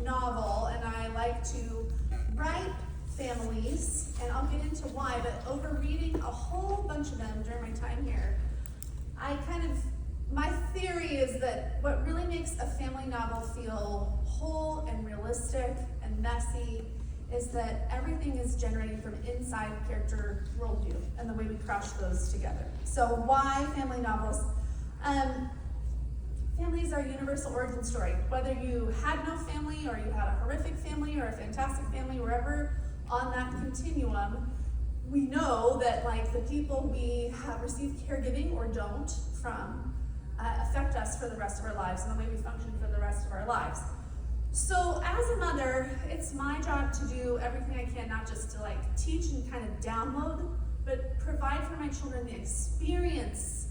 novel, and I like to write families, and I'll get into why, but over reading a whole bunch of them during my time here, my theory is that what really makes a family novel feel whole and realistic and messy is that everything is generating from inside character worldview and the way we crush those together. So why family novels? Families are a universal origin story. Whether you had no family or you had a horrific family or a fantastic family, wherever on that continuum, we know that like the people we have received caregiving or don't from affect us for the rest of our lives and the way we function for the rest of our lives. So as a mother, it's my job to do everything I can, not just to like teach and kind of download, but provide for my children the experience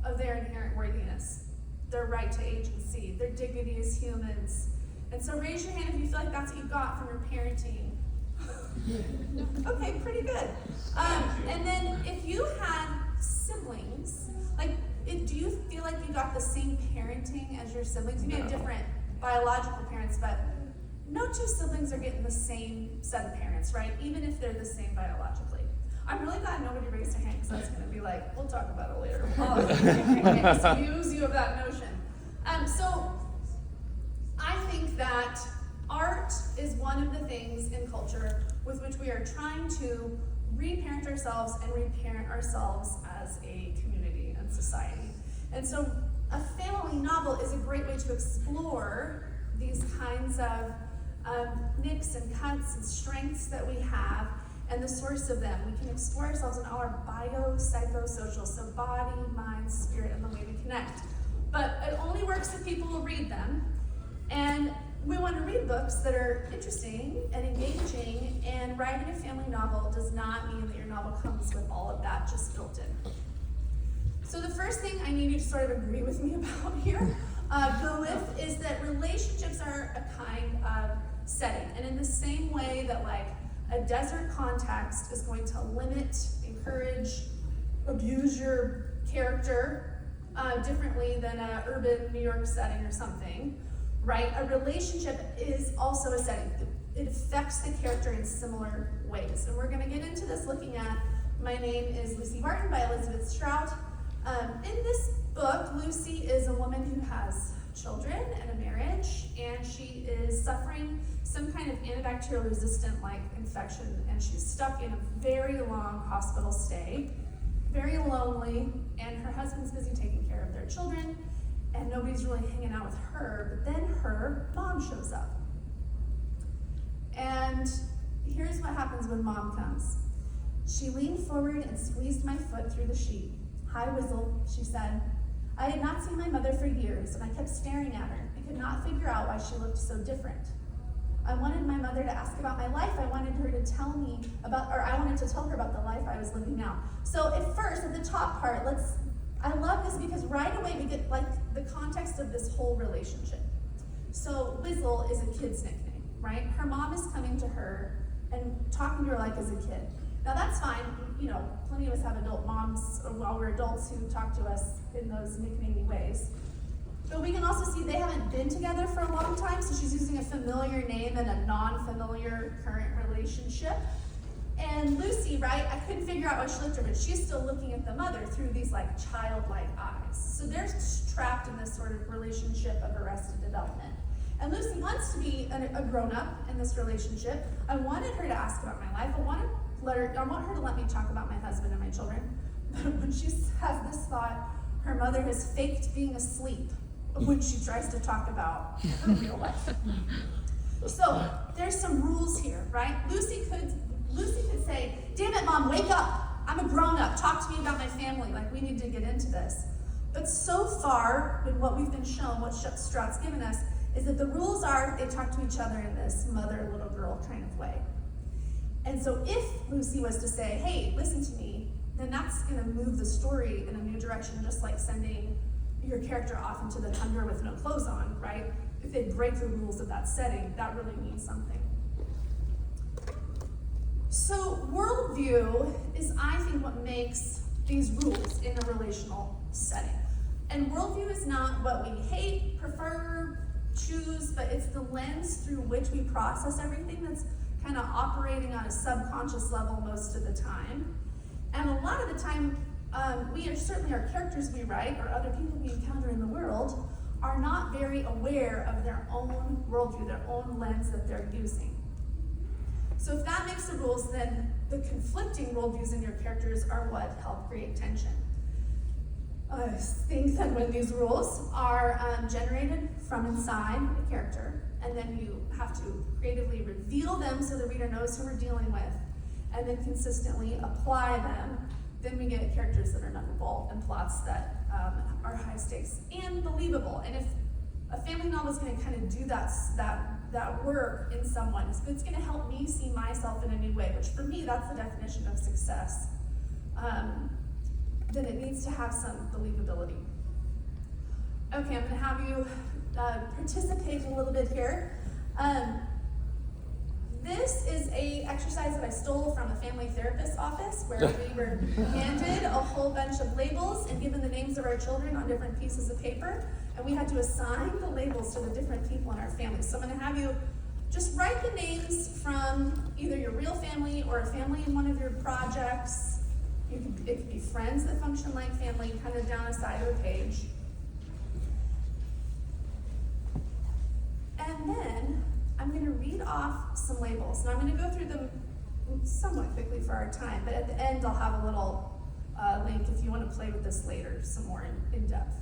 of their inherent worthiness, their right to agency, their dignity as humans. And so raise your hand if you feel like that's what you got from your parenting. Okay, pretty good. And then if you had siblings, do you feel like you got the same parenting as your siblings? You may have different biological parents, but no two siblings are getting the same set of parents, right? Even if they're the same biologically. I'm really glad nobody raised their hand because I was going to be like, we'll talk about it later. I'll excuse you of that notion. So I think that art is one of the things in culture with which we are trying to reparent ourselves and reparent ourselves as a community and society. And so a family novel is a great way to explore these kinds of nicks and cuts and strengths that we have and the source of them. We can explore ourselves in all our biopsychosocial, so body, mind, spirit, and the way we connect. But it only works if people will read them. And we want to read books that are interesting and engaging, and writing a family novel does not mean that your novel comes with all of that just built in. So the first thing I need you to sort of agree with me about here, go with, is that relationships are a kind of setting. And in the same way that like a desert context is going to limit, encourage, abuse your character differently than an urban New York setting or something, right? A relationship is also a setting. It affects the character in similar ways. And we're going to get into this looking at My Name is Lucy Barton by Elizabeth Strout. In this book, Lucy is a woman who has children and a marriage, and she is suffering some kind of antibacterial resistant like infection, and she's stuck in a very long hospital stay, very lonely, and her husband's busy taking care of their children, and nobody's really hanging out with her. But then her mom shows up. And here's what happens when mom comes. She leaned forward and squeezed my foot through the sheet. "Hi, Wizzle," she said. I had not seen my mother for years, and I kept staring at her. I could not figure out why she looked so different. I wanted my mother to ask about my life. I wanted her to tell me about, or I wanted to tell her about the life I was living now. So at first, at the top part, I love this because right away we get like the context of this whole relationship. So Wizzle is a kid's nickname, right? Her mom is coming to her and talking to her like as a kid. Now that's fine, you know, plenty of us have adult moms, or while we're adults, who talk to us in those nicknamey ways. But we can also see they haven't been together for a long time, so she's using a familiar name in a non-familiar current relationship. And Lucy, right, I couldn't figure out why she looked at her, but she's still looking at the mother through these like childlike eyes. So they're trapped in this sort of relationship of arrested development. And Lucy wants to be a grown-up in this relationship. I wanted her to ask about my life. I want her to let me talk about my husband and my children. But when she has this thought, her mother has faked being asleep when she tries to talk about her real life. So there's some rules here, right? Lucy could say, "Damn it, Mom, wake up. I'm a grown-up. Talk to me about my family. Like, we need to get into this." But so far, in what we've been shown, what Strout's given us, is that the rules are they talk to each other in this mother-little girl kind of way. And so if Lucy was to say, "Hey, listen to me," then that's going to move the story in a new direction, just like sending your character off into the tundra with no clothes on, right? If they break the rules of that setting, that really means something. So worldview is, I think, what makes these rules in a relational setting. And worldview is not what we hate, prefer, choose, but it's the lens through which we process everything that's kind of operating on a subconscious level most of the time. And a lot of the time, certainly our characters we write or other people we encounter in the world are not very aware of their own worldview, their own lens that they're using. So if that makes the rules, then the conflicting worldviews in your characters are what help create tension. Think that when these rules are generated from inside a character, and then you have to creatively reveal them so the reader knows who we're dealing with, and then consistently apply them, then we get characters that are memorable and plots that are high stakes and believable. And if a family novel is going to kind of do that work in someone, it's going to help me see myself in a new way, which for me, that's the definition of success. Then it needs to have some believability. Okay, I'm going to have you participate a little bit here. This is an exercise that I stole from a family therapist's office where we were handed a whole bunch of labels and given the names of our children on different pieces of paper, and we had to assign the labels to the different people in our family. So I'm going to have you just write the names from either your real family or a family in one of your projects. It could be friends that function like family, kind of down the side of the page. And then I'm going to read off some labels. Now I'm going to go through them somewhat quickly for our time, but at the end I'll have a little link if you want to play with this later, some more in depth.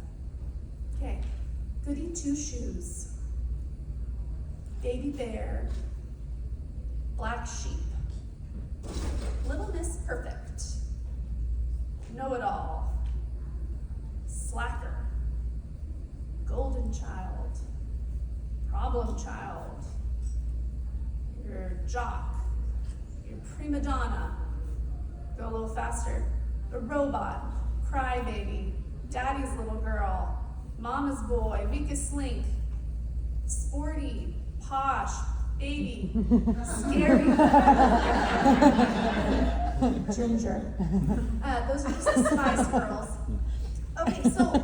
Okay, Goody Two Shoes, Baby Bear, Black Sheep, Little Miss Perfect, Know-It-All, Slacker, Golden Child, Problem Child, your jock, your prima donna, go a little faster, the robot, crybaby, daddy's little girl, mama's boy, weakest link, sporty, posh, baby, scary, ginger. Those are just the Spice Girls. Okay, so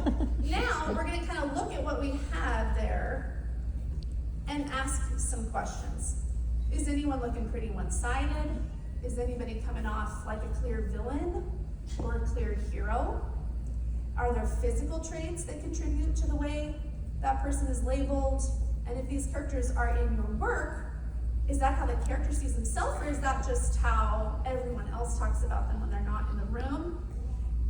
now we're going to kind of look at what we have there and ask some questions. Is anyone looking pretty one-sided? Is anybody coming off like a clear villain or a clear hero? Are there physical traits that contribute to the way that person is labeled? And if these characters are in your work, is that how the character sees themselves, or is that just how everyone else talks about them when they're not in the room?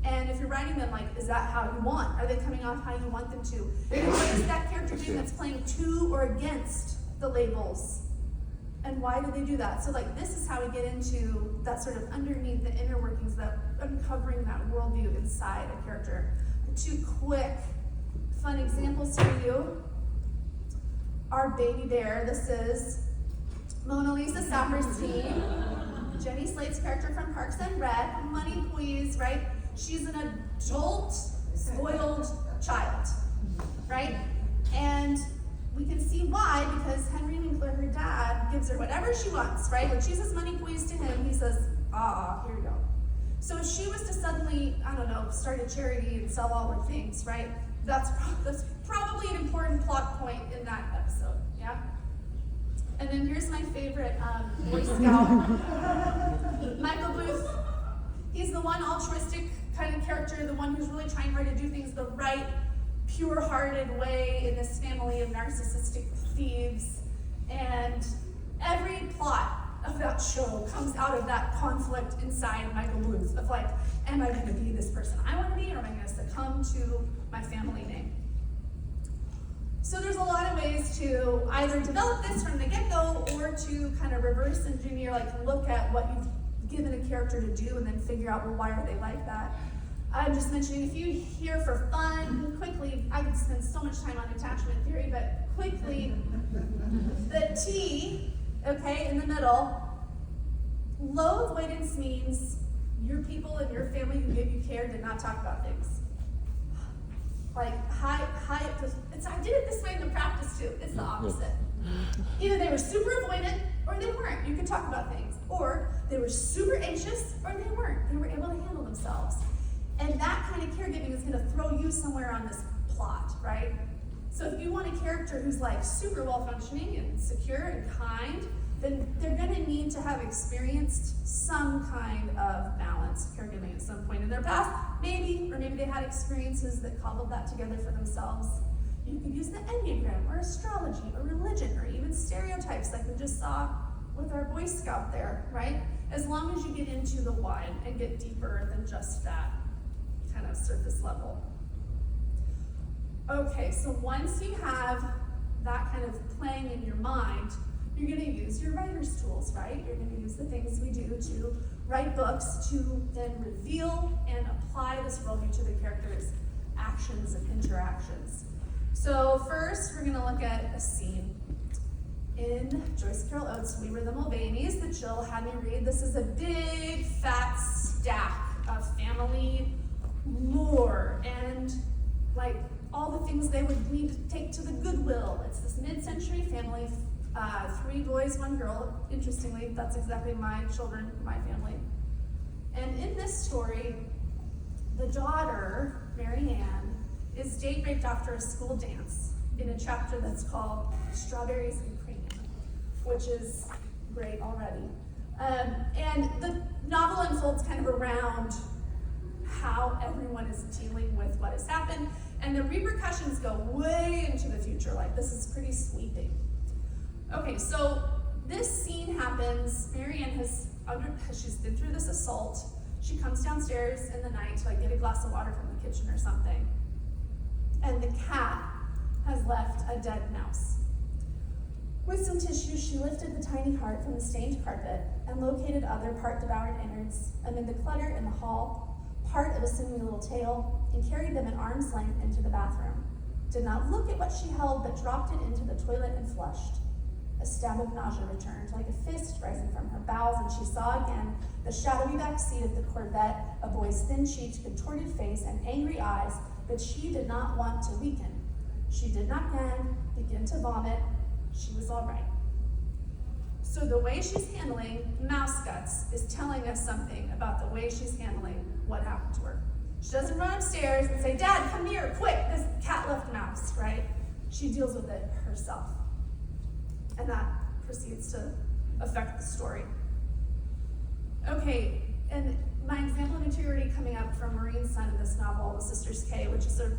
And if you're writing them, like, is that how you want? Are they coming off how you want them to? And what is that character doing that's playing to or against the labels? And why do they do that? So like this is how we get into that sort of underneath the inner workings, that uncovering that worldview inside a character. 2 quick, fun examples for you. Our baby bear, this is Mona Lisa Saperstein, Jenny Slate's character from Parks and Rec, Money Please, right? She's an adult, spoiled child, right? And we can see why, because Henry Winkler, her dad, gives her whatever she wants, right? When she says money please to him, he says, here you go. So if she was to suddenly, I don't know, start a charity and sell all her things, right? That's probably an important plot point in that episode, yeah? And then here's my favorite Boy Scout, Michael Booth. He's the one altruistic kind of character, the one who's really trying hard to do things the right, pure-hearted way in this family of narcissistic thieves. And every plot of that show comes out of that conflict inside Michael Booth of like, am I going to be this person I want to be, or am I going to succumb to my family name? So there's a lot of ways to either develop this from the get-go or to kind of reverse engineer, like look at what you've given a character to do and then figure out, well, why are they like that? I'm just mentioning a few here for fun. Quickly, I could spend so much time on attachment theory, but quickly, the T, okay, in the middle, low avoidance means your people and your family who gave you care did not talk about things. Like, I did it this way in the practice too. It's the opposite. Either they were super avoidant or they weren't. You could talk about things. Or they were super anxious or they weren't. They were able to handle themselves. And that kind of caregiving is going to throw you somewhere on this plot, right? So if you want a character who's like super well functioning and secure and kind, then they're gonna need to have experienced some kind of balanced caregiving at some point in their past. Maybe, or maybe they had experiences that cobbled that together for themselves. You could use the Enneagram, or astrology, or religion, or even stereotypes like we just saw with our Boy Scout there, right? As long as you get into the why and get deeper than just that kind of surface level. Okay, so once you have that kind of playing in your mind, you're going to use your writer's tools, right? You're going to use the things we do to write books to then reveal and apply this worldview to the characters' actions and interactions. So first, we're going to look at a scene. In Joyce Carol Oates' We Were the Mulvaneys that Jill had me read, this is a big, fat stack of family lore and like all the things they would need to take to the Goodwill. It's this mid-century family, 3 boys, 1 girl. Interestingly, that's exactly my children, my family. And in this story, the daughter, Mary Ann, is date raped after a school dance in a chapter that's called Strawberries and Cream, which is great already. And the novel unfolds kind of around how everyone is dealing with what has happened, and the repercussions go way into the future. Like, this is pretty sweeping. Okay, so this scene happens. Mary Ann she's been through this assault. She comes downstairs in the night to like get a glass of water from the kitchen or something, and the cat has left a dead mouse. With some tissue, she lifted the tiny heart from the stained carpet and located other part-devoured innards amid the clutter in the hall, part of a sinewy little tail, and carried them at arm's length into the bathroom. Did not look at what she held, but dropped it into the toilet and flushed. A stab of nausea returned, like a fist rising from her bowels, and she saw again the shadowy back seat of the Corvette, a boy's thin-cheeked, contorted face, and angry eyes, but she did not want to weaken. She did not then begin to vomit. She was all right. So the way she's handling mouse guts is telling us something about the way she's handling what happened to her. She doesn't run upstairs and say, "Dad, come here, quick, this cat left mouse," right? She deals with it herself. And that proceeds to affect the story. Okay, and my example of interiority coming up from Maureen's son in this novel, The Sisters K, which is a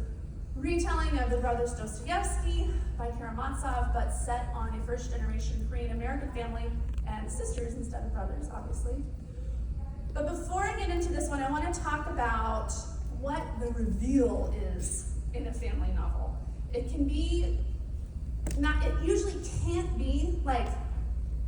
retelling of the brothers Dostoevsky by Karamazov, but set on a first-generation Korean-American family and sisters instead of brothers, obviously. But before I get into this one, I want to talk about what the reveal is in a family novel. It can be it usually can't be like,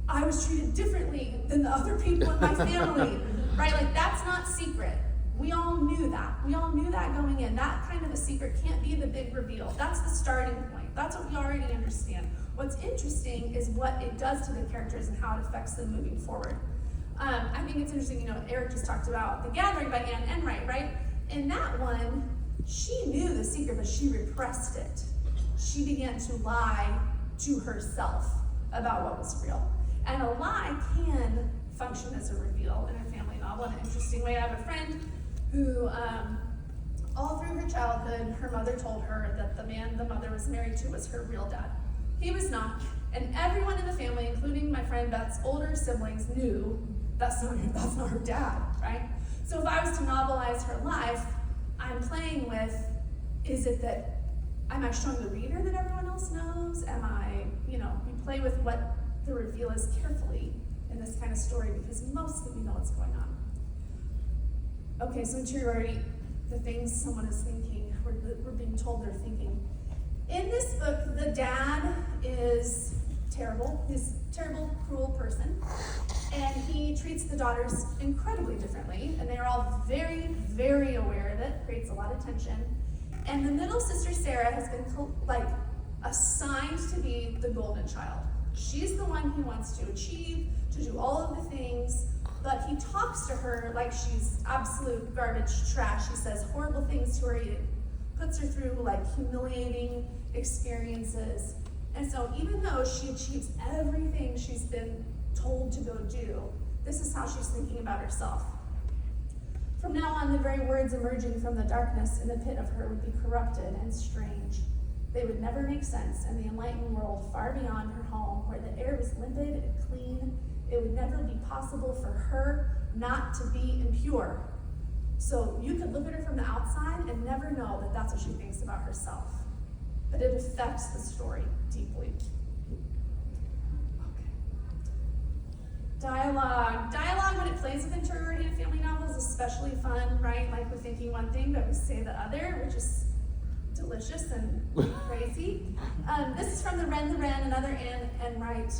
I was treated differently than the other people in my family, right? Like, that's not secret. We all knew that. We all knew that going in. That kind of a secret can't be the big reveal. That's the starting point. That's what we already understand. What's interesting is what it does to the characters and how it affects them moving forward. I think it's interesting, Eric just talked about The Gathering by Anne Enright, right? In that one, she knew the secret, but she repressed it. She began to lie to herself about what was real. And a lie can function as a reveal in a family novel in an interesting way. I have a friend who, all through her childhood, her mother told her that the man the mother was married to was her real dad. He was not. And everyone in the family, including my friend Beth's older siblings, knew that's not her dad, right? So if I was to novelize her life, I'm playing with, is it that, am I showing the reader that everyone else knows? Am I, you play with what the reveal is carefully in this kind of story, because mostly we know what's going on. Okay, so interiority, the things someone is thinking, we're being told they're thinking. In this book, the dad is terrible. He's a terrible, cruel person. And he treats the daughters incredibly differently. And they're all very, very aware of it. Creates a lot of tension. And the middle sister, Sarah, has been assigned to be the golden child. She's the one he wants to achieve, to do all of the things, but he talks to her like she's absolute garbage trash. He says horrible things to her. He puts her through humiliating experiences. And so even though she achieves everything she's been told to go do, this is how she's thinking about herself. From now on, the very words emerging from the darkness in the pit of her would be corrupted and strange. They would never make sense in the enlightened world far beyond her home, where the air was limpid and clean. It would never be possible for her not to be impure. So you could look at her from the outside and never know that that's what she thinks about herself. But it affects the story deeply. Okay. Dialogue when it plays with interrogative family novels is especially fun, right? Like we're thinking one thing, but we say the other, which is delicious and crazy. This is from the Wren, another Anne Wright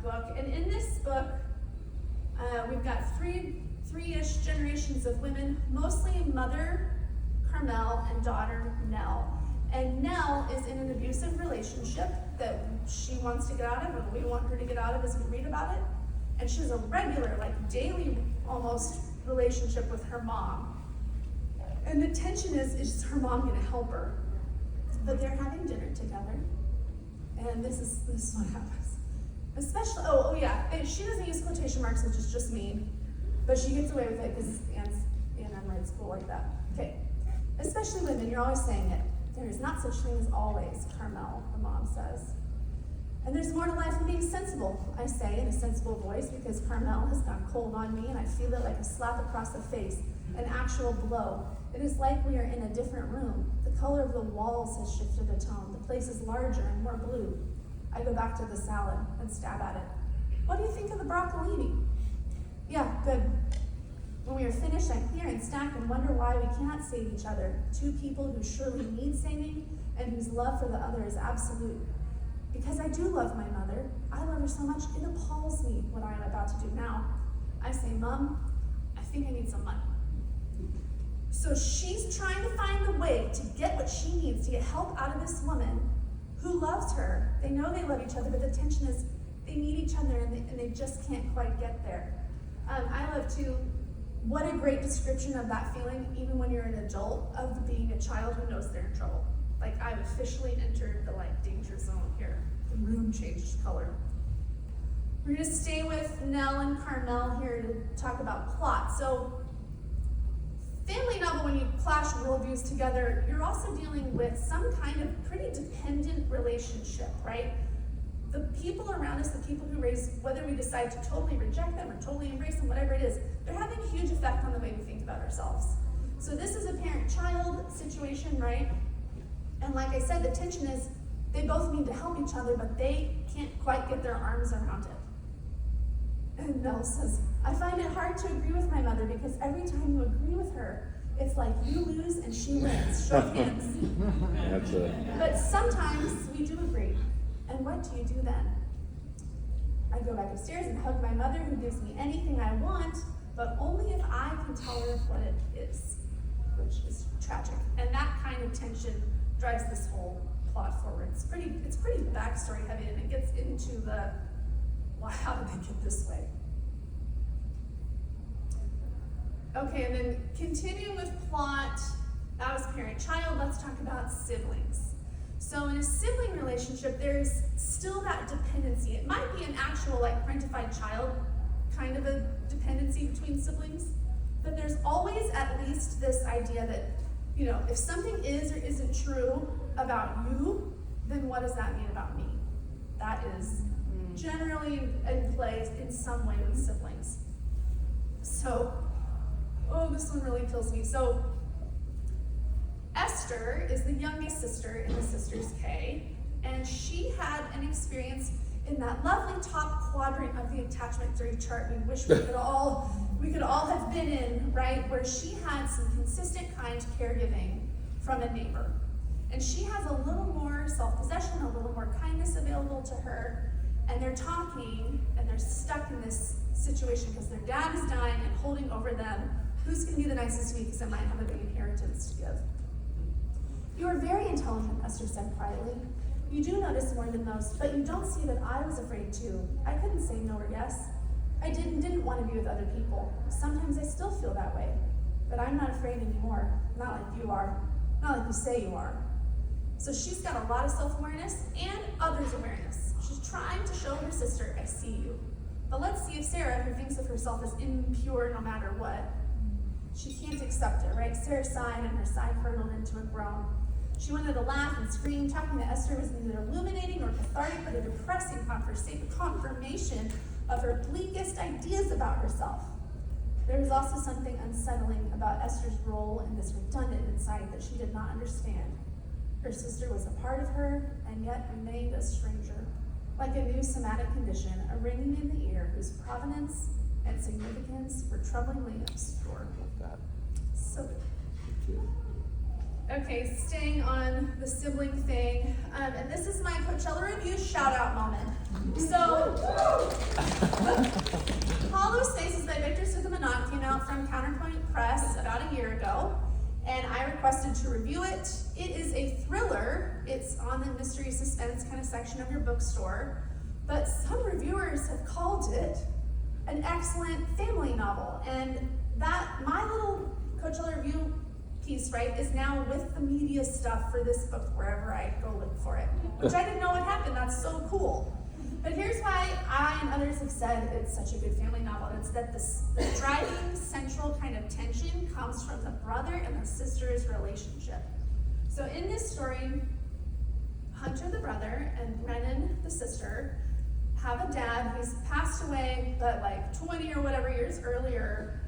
book. And in this book, we've got three-ish generations of women, mostly mother Carmel and daughter Nell. And Nell is in an abusive relationship that she wants to get out of, and we want her to get out of as we read about it. And she has a regular, like daily almost, relationship with her mom. And the tension is her mom gonna help her? But they're having dinner together, and this is what happens. Especially, she doesn't use quotation marks, which is just mean, but she gets away with it because Anne writes school like that. Okay, especially women, you're always saying it. There is not such thing as always, Carmel, the mom says. And there's more to life than being sensible, I say in a sensible voice, because Carmel has gone cold on me, and I feel it like a slap across the face, an actual blow. It is like we are in a different room. The color of the walls has shifted a tone. The place is larger and more blue. I go back to the salad and stab at it. What do you think of the broccolini? Yeah, good. When we are finished, I clear and stack and wonder why we cannot save each other. Two people who surely need saving and whose love for the other is absolute. Because I do love my mother. I love her so much, it appalls me what I am about to do now. I say, Mom, I think I need some money. So she's trying to find a way to get what she needs to get help out of this woman who loves her. They know they love each other, but the tension is they need each other and they just can't quite get there. I love to, what a great description of that feeling, even when you're an adult, of being a child who knows they're in trouble. Like I've officially entered the danger zone here. The room changed color. We're gonna stay with Nell and Carmel here to talk about plot. So family novel, when you clash worldviews together, you're also dealing with some kind of pretty dependent relationship, right? The people around us, the people who raise, whether we decide to totally reject them or totally embrace them, whatever it is, they're having a huge effect on the way we think about ourselves. So this is a parent-child situation, right? And like I said, the tension is they both need to help each other, but they can't quite get their arms around it. And Nell says, I find it hard to agree with my mother because every time you agree with her, it's like you lose and she wins. Show of hands. That's it. But sometimes we do agree. And what do you do then? I go back upstairs and hug my mother, who gives me anything I want, but only if I can tell her what it is, which is tragic. And that kind of tension drives this whole plot forward. It's pretty backstory heavy, and it gets into the, well, how did they get this way? Okay, and then continuing with plot, that was parent-child, let's talk about siblings. So in a sibling relationship, there's still that dependency. It might be an actual parentified child kind of a dependency between siblings, but there's always at least this idea that, if something is or isn't true about you, then what does that mean about me? That is generally in play in some way with siblings. So, this one really kills me. So, Esther is the youngest sister in the Sisters K, and she had an experience in that lovely top quadrant of the attachment theory chart we wish we could all have been in, right? Where she had some consistent, kind caregiving from a neighbor. And she has a little more self-possession, a little more kindness available to her, and they're talking, and they're stuck in this situation because their dad is dying and holding over them. Who's going to be the nicest to me because I might have a big inheritance to give? You are very intelligent, Esther said quietly. You do notice more than most, but you don't see that I was afraid too. I couldn't say no or yes. I didn't want to be with other people. Sometimes I still feel that way, but I'm not afraid anymore. Not like you are. Not like you say you are. So she's got a lot of self-awareness and others' awareness. She's trying to show her sister, I see you. But let's see if Sarah, who thinks of herself as impure no matter what, she can't accept it, right? Sarah sighed and her sigh curdled into a groan. She wanted to laugh and scream. Talking to Esther was neither illuminating nor cathartic, but a depressing confirmation of her bleakest ideas about herself. There was also something unsettling about Esther's role in this redundant insight that she did not understand. Her sister was a part of her, and yet remained a stranger, like a new somatic condition, a ringing in the ear whose provenance and significance were troublingly obscure. So good. Okay, staying on the sibling thing, and this is my Coachella Review shout-out moment. So, Hollow Spaces by Victor Sukumanant came out from Counterpoint Press about a year ago, and I requested to review it. It is a thriller. It's on the mystery suspense kind of section of your bookstore, but some reviewers have called it an excellent family novel, and that, my little Coachella Review piece, right, is now with the media stuff for this book wherever I go look for it, which I didn't know would happen. That's so cool. But here's why I and others have said it's such a good family novel. It's that the driving central kind of tension comes from the brother and the sister's relationship. So in this story, Hunter the brother and Brennan the sister have a dad who's passed away, but like 20 or whatever years earlier,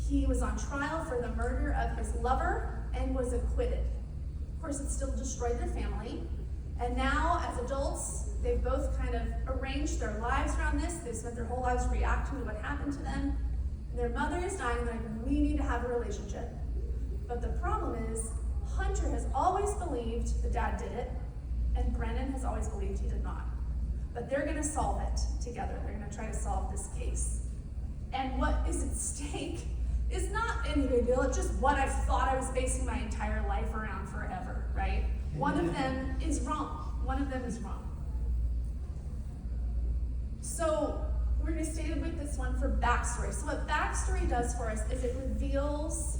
he was on trial for the murder of his lover and was acquitted. Of course, it still destroyed their family. And now, as adults, they've both kind of arranged their lives around this. They've spent their whole lives reacting to what happened to them. And their mother is dying, like, we need to have a relationship. But the problem is, Hunter has always believed the dad did it, and Brennan has always believed he did not. But they're gonna solve it together. They're gonna try to solve this case. And what is at stake is not any big deal. It's just what I've thought I was basing my entire life around forever, right? One of them is wrong. One of them is wrong. So we're gonna stay with this one for backstory. So what backstory does for us is it reveals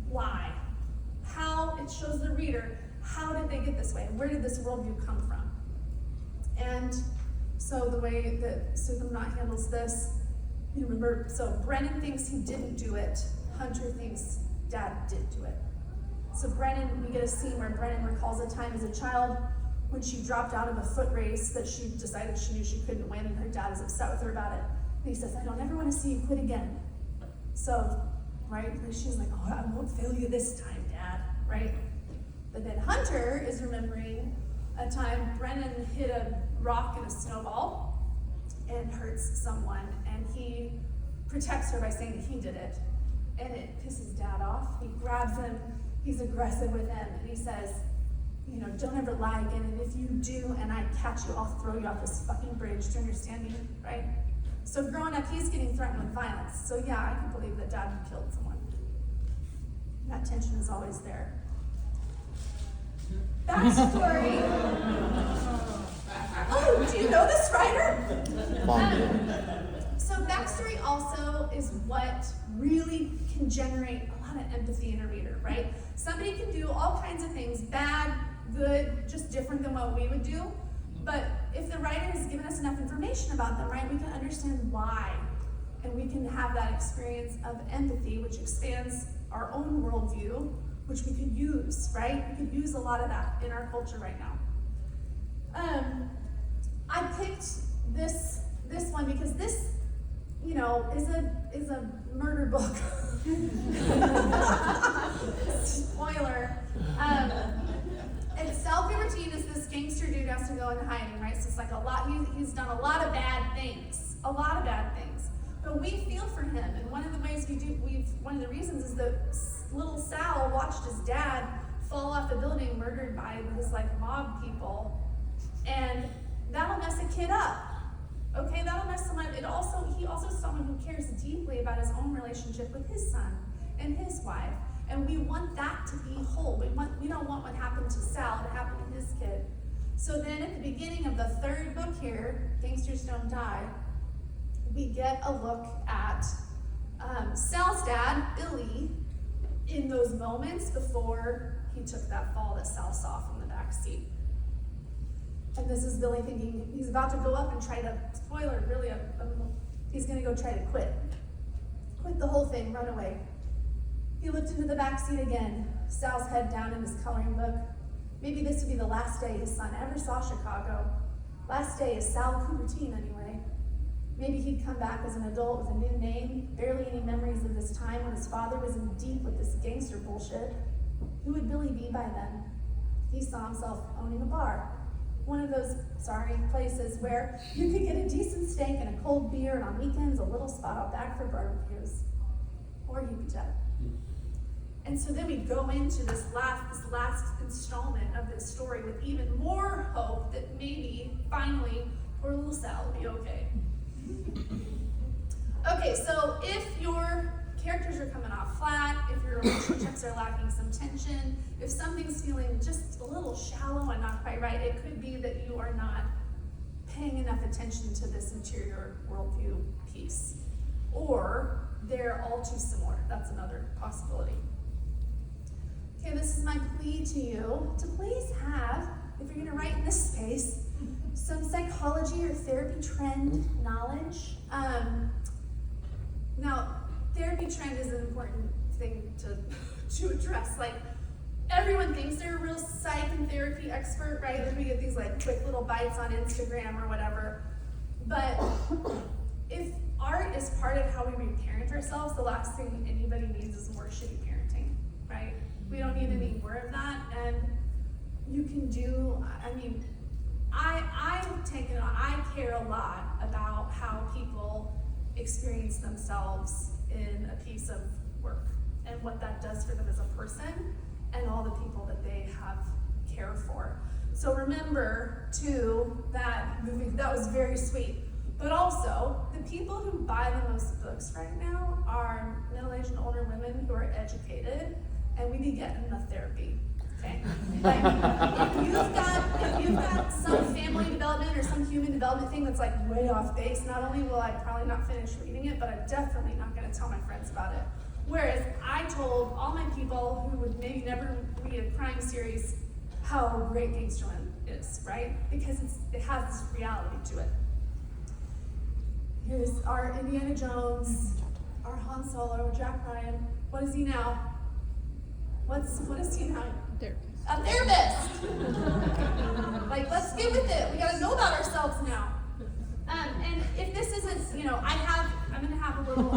why, how it shows the reader, how did they get this way? Where did this worldview come from? And so the way that Sukumanant handles this, you remember, so Brennan thinks he didn't do it. Hunter thinks dad did do it. So Brennan, we get a scene where Brennan recalls a time as a child when she dropped out of a foot race that she decided she knew she couldn't win, and her dad is upset with her about it. And he says, I don't ever want to see you quit again. So, right, she's like, oh, I won't fail you this time, Dad, right? But then Hunter is remembering a time Brennan hit a rock in a snowball and hurts someone, and he protects her by saying that he did it, and it pisses Dad off. He grabs him, he's aggressive with him, and he says, you know, don't ever lie again, and if you do and I catch you, I'll throw you off this fucking bridge. Do you understand me, right? So growing up, he's getting threatened with violence. So yeah, I can believe that Dad killed someone. That tension is always there. Backstory. Oh, do you know this writer? So backstory also is what really can generate a lot of empathy in a reader, right? Somebody can do all kinds of things, bad, good, just different than what we would do. But if the writer has given us enough information about them, right, we can understand why. And we can have that experience of empathy, which expands our own worldview, which we could use, right? We could use a lot of that in our culture right now. I picked this one because this, you know, is a murder book. Spoiler. And Sal Cupertine is this gangster dude who has to go into hiding, right? So it's like he's done a lot of bad things. But we feel for him, and one of the ways one of the reasons is that little Sal watched his dad fall off a building, murdered by his like mob people, and that'll mess a kid up. Okay, that'll mess someone up. He also is someone who cares deeply about his own relationship with his son and his wife, and we want that to be whole. We don't want what happened to Sal to happen to his kid. So then at the beginning of the third book here, Gangsters Don't Die, we get a look at Sal's dad, Billy, in those moments before he took that fall that Sal saw from the back seat. And this is Billy thinking he's about to go up and try to, spoiler, really, he's gonna go try to quit the whole thing, run away. He looked into the back seat again, Sal's head down in his coloring book. Maybe this would be the last day his son ever saw Chicago. Last day is Sal Cupertine anyway. Maybe he'd come back as an adult with a new name, barely any memories of this time when his father was in deep with this gangster bullshit. Who would Billy be by then? He saw himself owning a bar. One of those, places where you could get a decent steak and a cold beer, and on weekends, a little spot out back for barbecues. Or he'd be dead. And so then we go into this last installment of this story with even more hope that maybe, finally, poor little Sal will be okay. Okay, so if your characters are coming off flat, if your relationships are lacking some tension, if something's feeling just a little shallow and not quite right, it could be that you are not paying enough attention to this interior worldview piece. Or they're all too similar. That's another possibility. Okay, this is my plea to you to please have, if you're gonna write in this space, some psychology or therapy trend knowledge. Now, therapy trend is an important thing to address. Like, everyone thinks they're a real psych and therapy expert, right? Then we get these like quick little bites on Instagram or whatever. But if art is part of how we reparent ourselves, the last thing anybody needs is more shitty parenting, right? We don't need any more of that. And you can do, I care a lot about how people experience themselves in a piece of work and what that does for them as a person and all the people that they have care for. So remember too, that movie, that was very sweet. But also, the people who buy the most books right now are middle-aged and older women who are educated, and we need to get enough therapy. Okay? Like, if you've got some family development or some human development thing that's like way off base, not only will I probably not finish reading it, but I'm definitely not going to tell my friends about it. Whereas I told all my people who would maybe never read a crime series how great Gangsterland is, right? Because it has this reality to it. Here's our Indiana Jones, our Han Solo, Jack Ryan. What is he now? What is he now? A therapist. Like, let's get with it. We gotta know about ourselves now. And if this isn't, I'm gonna have a little,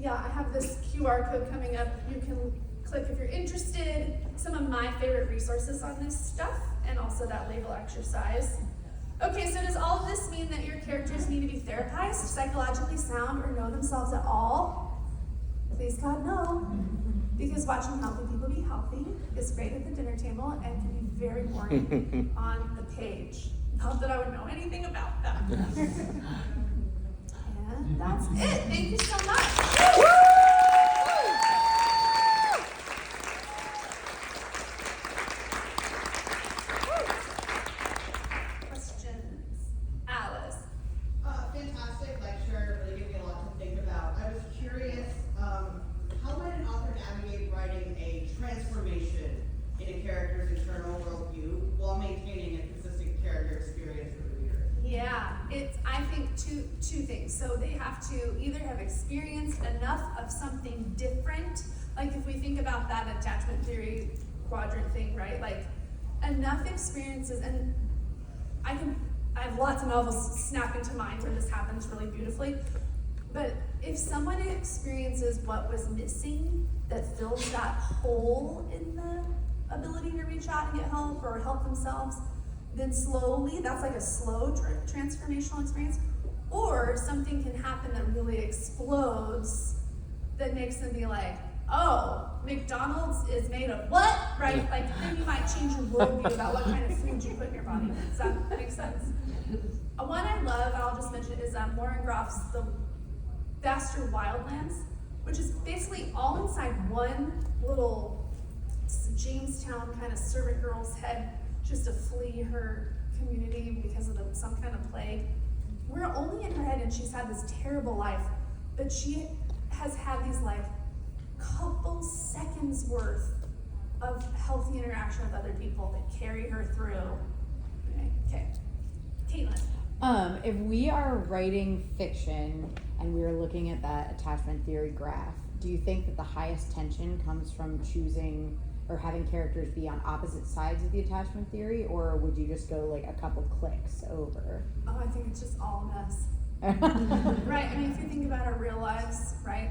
I have this QR code coming up. You can click if you're interested. Some of my favorite resources on this stuff, and also that label exercise. Okay, so does all of this mean that your characters need to be therapized, psychologically sound, or know themselves at all? Please God, no. Because watching healthy people be healthy is great at the dinner table and can be very boring on the page. Not that I would know anything about that. And that's it. Thank you so much. Questions? Alice. Fantastic lecture. Really gave me a lot to think about. I was curious, how might an author navigate writing a transformation in a character's internal worldview while maintaining a consistent character experience for the reader? Yeah, it's, I think, two things. So they have to either have experienced enough of something different, like if we think about that attachment theory quadrant thing, right? Like enough experiences, and I have lots of novels snap into mind where this happens really beautifully. But if someone experiences what was missing that fills that hole in the ability to reach out and get help or help themselves, then slowly, that's like a slow transformational experience, or something can happen that really explodes that makes them be like, oh, McDonald's is made of what? Right? Like, then you might change your worldview about what kind of food you put in your body. Does that make sense? One I love, and I'll just mention it, is Lauren Groff's The Vaster Wildlands, which is basically all inside one little Jamestown kind of servant girl's head, just to flee her community because of some kind of plague. We're only in her head, and she's had this terrible life, but she has had these like couple seconds worth of healthy interaction with other people that carry her through. Okay, Caitlin. If we are writing fiction and we are looking at that attachment theory graph, do you think that the highest tension comes from choosing or having characters be on opposite sides of the attachment theory, or would you just go like a couple clicks over? Oh, I think it's just all a mess. Right, I mean, if you think about our real lives, right?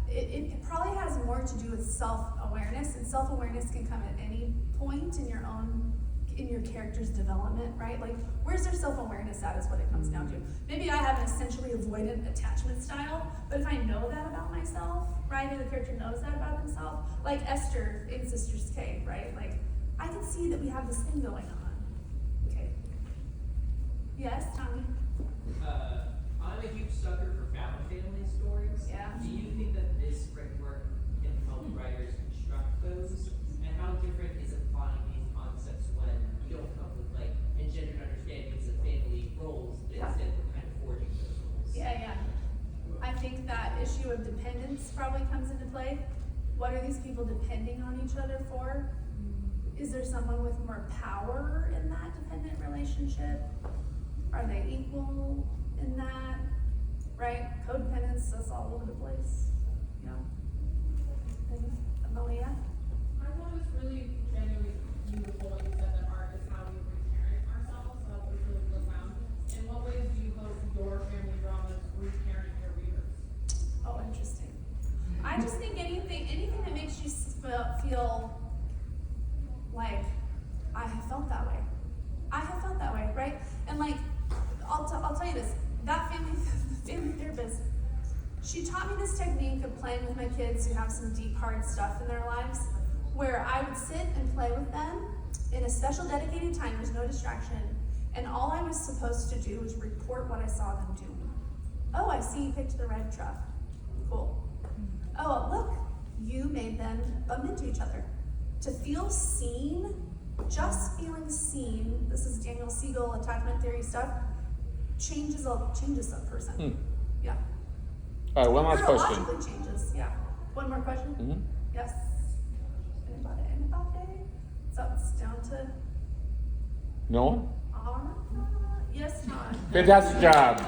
It probably has more to do with self-awareness, and self-awareness can come at any point in your character's development, right? Like, where's their self-awareness at is what it comes down to. Maybe I have an essentially avoidant attachment style, but if I know that about myself, right, and the character knows that about themselves, like Esther in Sisters K, right? Like, I can see that we have this thing going on. Okay. Yes, Tommy? I'm a huge sucker for found family stories. Yeah. Do you think that this framework can help writers construct those? And how different is applying these concepts when you don't come with like engendered understandings of family roles, but instead we're kind of forging those roles? Yeah. I think that issue of dependence probably comes into play. What are these people depending on each other for? Is there someone with more power in that dependent relationship? Are they equal in that? Right? Codependence is all over the place. You know? And Amelia? I thought it was really genuinely beautiful when you said that art is how we reparent ourselves. So that was really profound. In what ways do you hope your family dramas reparent your readers? Oh, interesting. I just think anything that makes you feel like I have felt that way. I have felt that way, right? And like, I'll tell you this. That family therapist, she taught me this technique of playing with my kids who have some deep, hard stuff in their lives, where I would sit and play with them in a special dedicated time. There's no distraction. And all I was supposed to do was report what I saw them doing. Oh, I see you picked the red truck. Cool. Oh, look, you made them bump into each other. To feel seen, just feeling seen, this is Daniel Siegel attachment theory stuff, changes a person. Yeah. All right, one last question. Neurologically changes, yeah. One more question? Mhm. Yes. Anybody? So it's down to, No one? yes, Todd. Fantastic job.